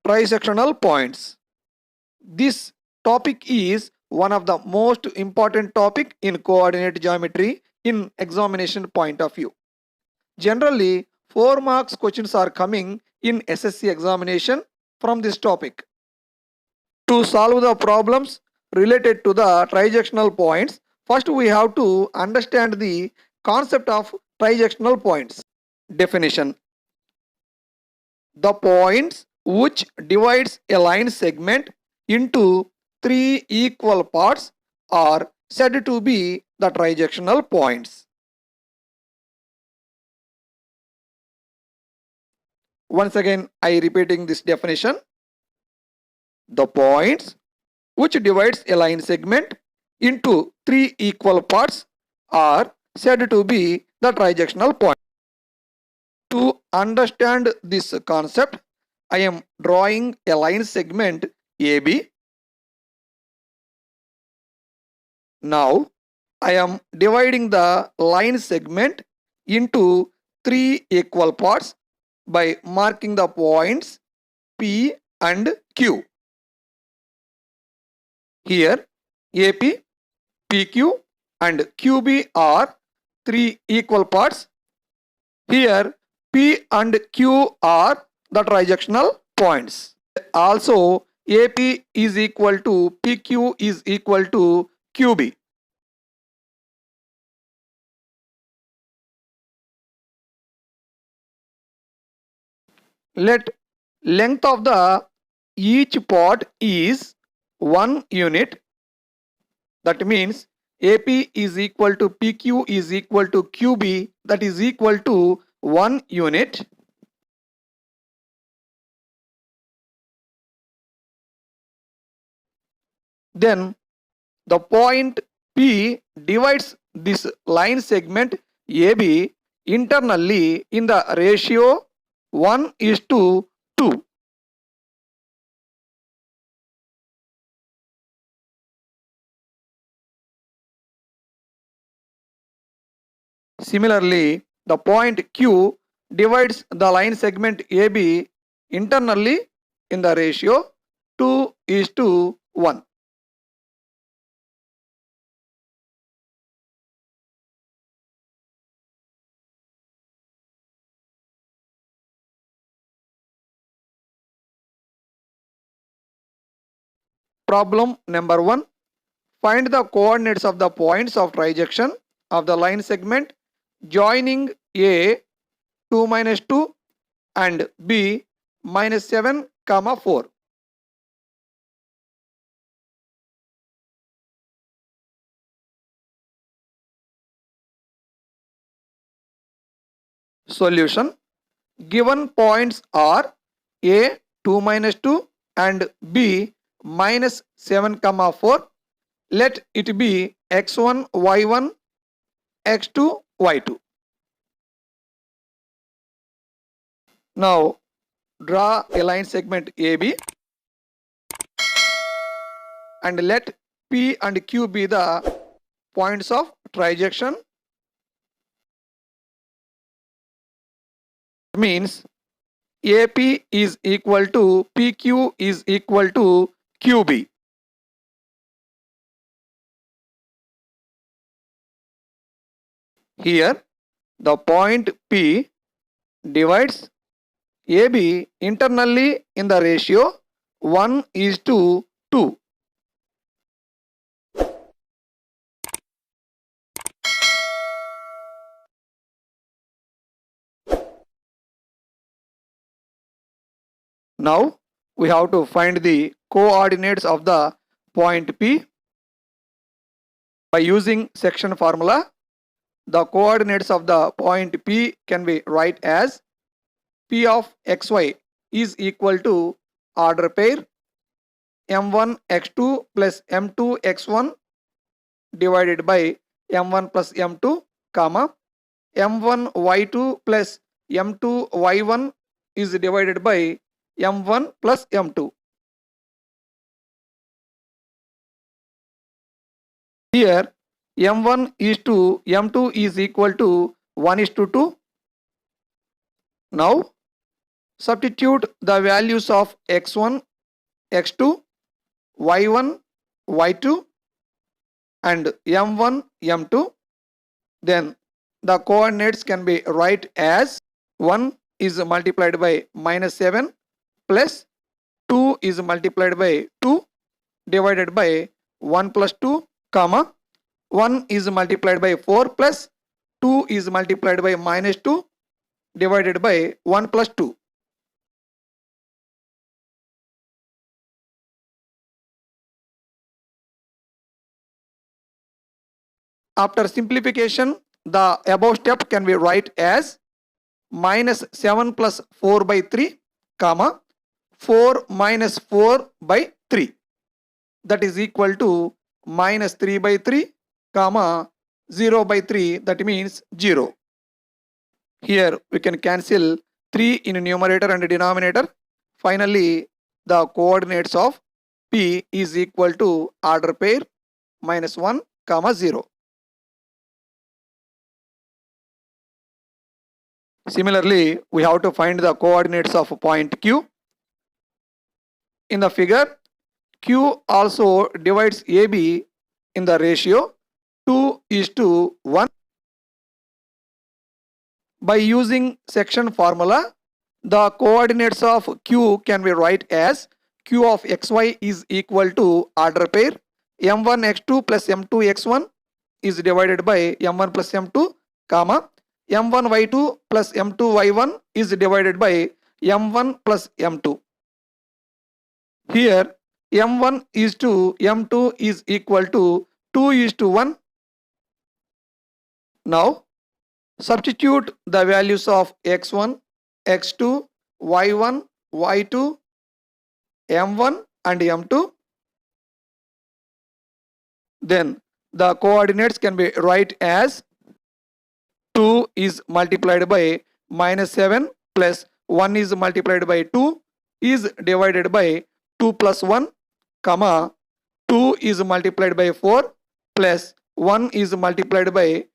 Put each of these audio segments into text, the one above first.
Trisectional points. This topic is one of the most important topic in coordinate geometry in examination point of view. Generally, 4 marks questions are coming in SSC examination from this topic. To solve the problems related to the trijectional points, first we have to understand the concept of trijectional points. Definition: the points which divides a line segment into 3 equal parts are said to be the trijectional points. Once again, I repeating this definition. The points which divides a line segment into 3 equal parts are said to be the trijectional point. To understand this concept, I am drawing a line segment AB. Now, I am dividing the line segment into 3 equal parts by marking the points P and Q. Here, AP, PQ and QB are 3 equal parts. Here, P and Q are the trijectional points. Also, AP is equal to PQ is equal to QB. Let length of the each part is 1 unit. That means AP is equal to PQ is equal to QB, that is equal to 1 unit. Then the point P divides this line segment AB internally in the ratio 1:2. Similarly, the point Q divides the line segment AB internally in the ratio 2:1. Problem number 1. Find the coordinates of the points of trijection of the line segment joining A 2-2 and B -7, 4. Solution: given points are A 2-2 and B -7, 4. Let it be x1, y1, x2, y2. Now draw a line segment AB and let P and Q be the points of trijection. Means AP is equal to PQ is equal to QB. Here, the point P divides AB internally in the ratio 1:2. Now, we have to find the coordinates of the point P. By using section formula, the coordinates of the point P can be write as P of xy is equal to order pair m1 x2 plus m2 x1 divided by m1 plus m2, comma m1 y2 plus m2 y1 is divided by m1 plus m2. Here m1 is to m2 is equal to 1:2. Now Substitute the values of x1, x2, y1, y2 and m1, m2. Then the coordinates can be write as 1 is multiplied by minus 7 plus 2 is multiplied by 2 divided by 1 plus 2 comma 1 is multiplied by 4 plus 2 is multiplied by minus 2 divided by 1 plus 2. After simplification, the above step can be write as minus 7 plus 4 by 3 comma 4 minus 4 by 3, that is equal to minus 3 by 3 comma 0 by 3, that means 0. Here we can cancel 3 in numerator and denominator. Finally, the coordinates of P is equal to order pair minus 1 comma 0. Similarly, we have to find the coordinates of point Q. In the figure, Q also divides AB in the ratio 2:1. By using section formula, the coordinates of Q can be write as Q of xy is equal to order pair m1 x2 plus m2 x1 is divided by m1 plus m2 comma m1 y2 plus m2 y1 is divided by m1 plus m2. Here m1 is to m2 is equal to 2:1. Now substitute the values of x1, x2, y1, y2, m1 and m2. Then the coordinates can be write as 2 is multiplied by minus 7 plus 1 is multiplied by 2 is divided by 2 plus 1 comma 2 is multiplied by 4 plus 1 is multiplied by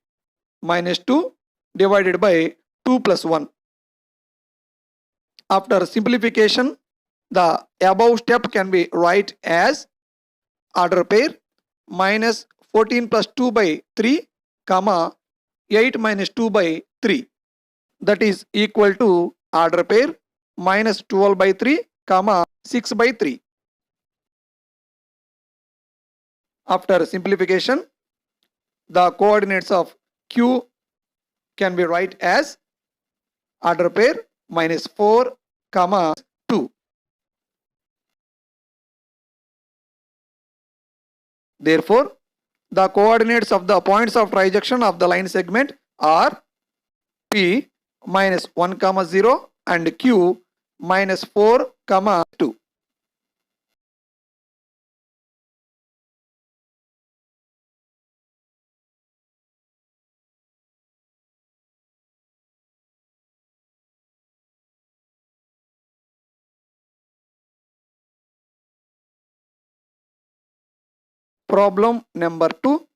minus 2 divided by 2 plus 1. After simplification, the above step can be write as order pair minus 14 plus 2 by 3 comma 8 minus 2 by 3, that is equal to order pair minus 12 by 3 comma 6 by 3. After simplification, the coordinates of Q can be write as order pair minus 4 comma 2. Therefore, the coordinates of the points of trijection of the line segment are P minus 1 comma 0 and Q minus 4 comma 2. Problem number 2.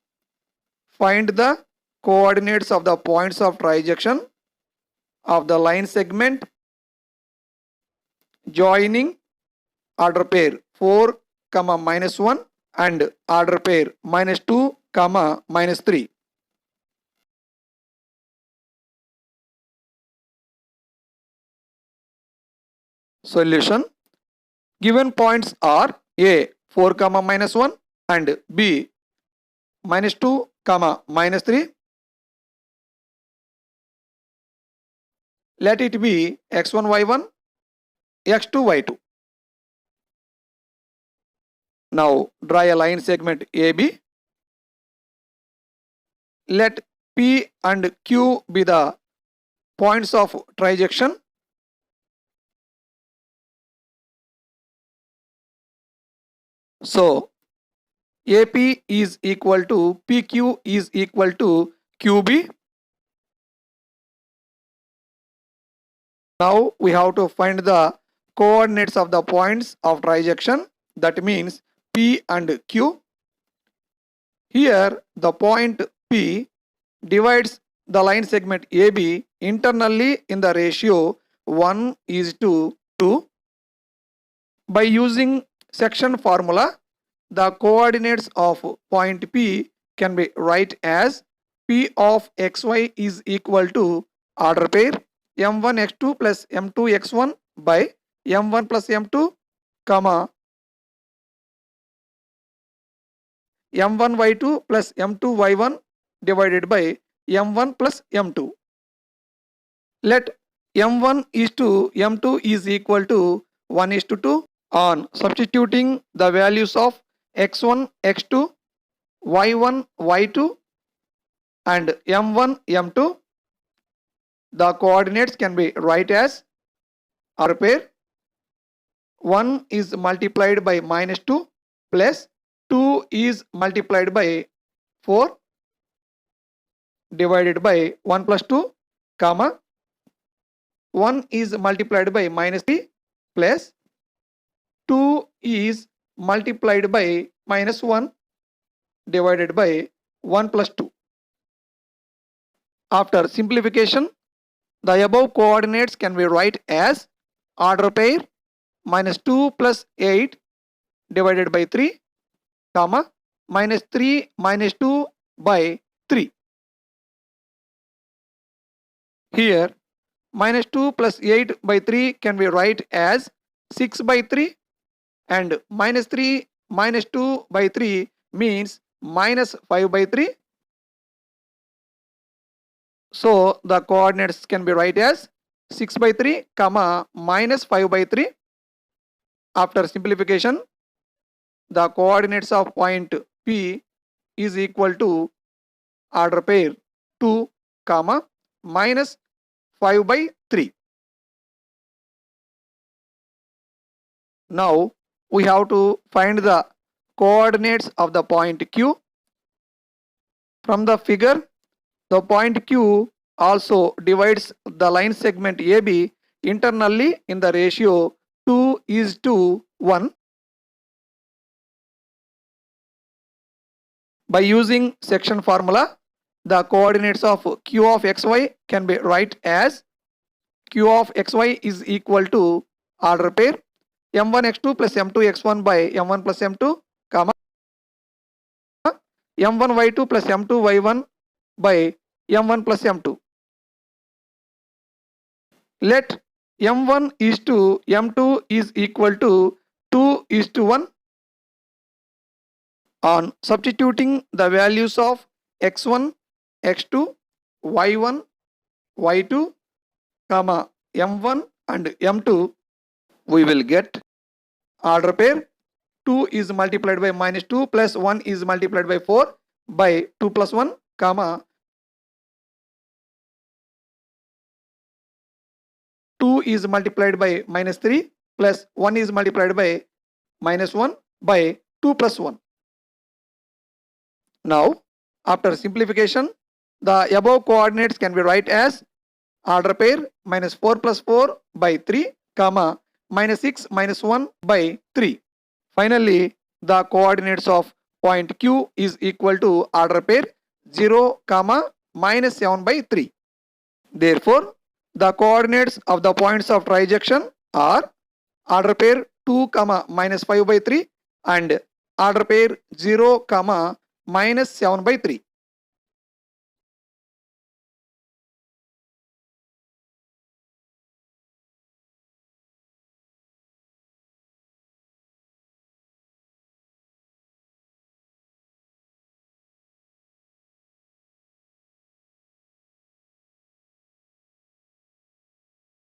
Find the coordinates of the points of trijection of the line segment joining order pair 4 comma minus 1 and order pair minus 2 comma minus 3. Solution. Given points are A 4 comma minus 1 and B minus 2 comma minus 3. Let it be x1 y1, x2 y2. Now draw a line segment AB. Let P and Q be the points of trijection. So AP is equal to PQ is equal to QB. Now we have to find the coordinates of the points of trijection, that means P and Q. Here the point P divides the line segment AB internally in the ratio 1 is to 2. By using section formula, the coordinates of point P can be write as P of xy is equal to order pair m1x2 plus m2x1 by m1 plus m2, comma m1y2 plus m2y1 divided by m1 plus m2. Let m1 is to m2 is equal to 1 is to 2. On substituting the values of x1, x2, y1, y2 and m1, m2, the coordinates can be write as order pair 1 is multiplied by minus 2 plus 2 is multiplied by 4 divided by 1 plus 2, comma 1 is multiplied by minus 3 plus 2 is multiplied by minus 1 divided by 1 plus 2. After simplification, the above coordinates can be write as order pair minus 2 plus 8 divided by 3, comma minus 3 minus 2 by 3. Here minus 2 plus 8 by 3 can be write as 6 by 3 and minus 3 minus 2 by 3 means minus 5 by 3. So the coordinates can be write as 6 by 3 comma minus 5 by 3. After simplification, the coordinates of point P is equal to order pair 2 comma minus 5 by 3. Now we have to find the coordinates of the point Q. From the figure, the point Q also divides the line segment AB internally in the ratio 2 is to 1. By using section formula, the coordinates of Q of xy can be write as Q of xy is equal to order pair m1x2 plus m2x1 by m1 plus m2, comma m1y2 plus m2y1 by m1 plus m2. Let m1 is to m2 is equal to 2 is to 1. On substituting the values of x1, x2, y1, y2, comma m1 and m2, we will get order pair 2 is multiplied by minus 2 plus 1 is multiplied by 4 by 2 plus 1, comma 2 is multiplied by minus 3 plus 1 is multiplied by minus 1 by 2 plus 1. Now, after simplification, the above coordinates can be write as order pair minus 4 plus 4 by 3, comma minus 6 minus 1 by 3. Finally, the coordinates of point Q is equal to order pair 0, comma minus 7 by 3. Therefore, the coordinates of the points of trijection are order pair 2, comma minus 5 by 3 and order pair 0, comma minus 7 by 3.